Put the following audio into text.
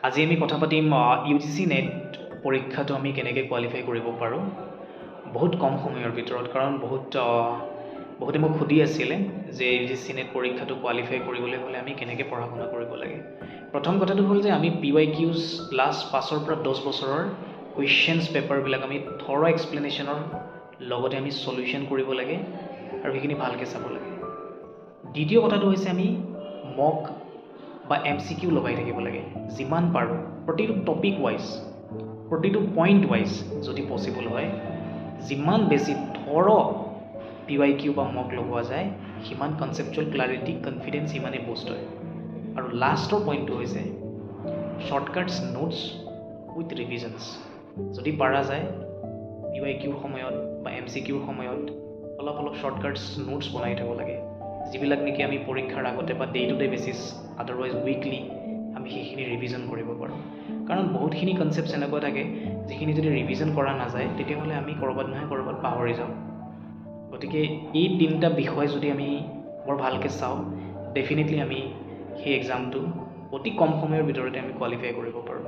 আজি আমি কথা পাতিম UGC নেট পৰীক্ষাটো আমি কেনেকৈ কোৱালিফাই কৰিব পাৰোঁ বহুত কম সময়ৰ ভিতৰত, কাৰণ বহুতে মোক সুধি আছিলে যে UGC নেট পৰীক্ষাটো কোৱালিফাই কৰিবলৈ হ'লে আমি কেনেকৈ পঢ়া শুনা কৰিব লাগে। প্ৰথম কথাটো হ'ল যে আমি PYQs লাষ্ট 5ৰ পৰা 10 বছৰৰ কুৱেশ্যনছ পেপাৰবিলাক আমি থৰ এক্সপ্লেনেশ্যনৰ লগতে আমি সলিউশ্যন কৰিব লাগে আৰু সেইখিনি ভালকৈ চাব লাগে। দ্বিতীয় কথাটো হৈছে আমি মক বা MCQ লগাই থাকিব লাগে যিমান পাৰোঁ, প্ৰতিটো টপিক ৱাইজ, প্ৰতিটো পইণ্ট ৱাইজ যদি পচিবল হয়, যিমান বেছি থৰ PYQ বা মক লগোৱা যায় সিমান কনচেপচুৱেল ক্লাৰিটি কনফিডেঞ্চ সিমানেই বুষ্ট হয়। আৰু লাষ্টৰ পইণ্টটো হৈছে শ্বৰ্টকাটছ নোটছ উইথ ৰিভিজনছ। যদি পাৰা যায় PYQৰ সময়ত বা MCQৰ সময়ত অলপ শ্বৰ্টকাটছ নোটছ বনাই থ'ব লাগে, যিবিলাক নেকি আমি পৰীক্ষাৰ আগতে বা day to day basis, otherwise weekly আমি সেইখিনি ৰিভিজন কৰিব পাৰোঁ। কাৰণ বহুতখিনি কনচেপ্টছ এনেকুৱা থাকে যিখিনি যদি ৰিভিজন কৰা নাযায় তেতিয়াহ'লে আমি ক'ৰবাত নহয় ক'ৰবাত পাহৰি যাওঁ। গতিকে এই তিনিটা বিষয় যদি আমি বৰ ভালকৈ চাওঁ, ডেফিনেটলি আমি সেই এক্সামটো অতি কম সময়ৰ ভিতৰতে আমি কোৱালিফাই কৰিব পাৰোঁ।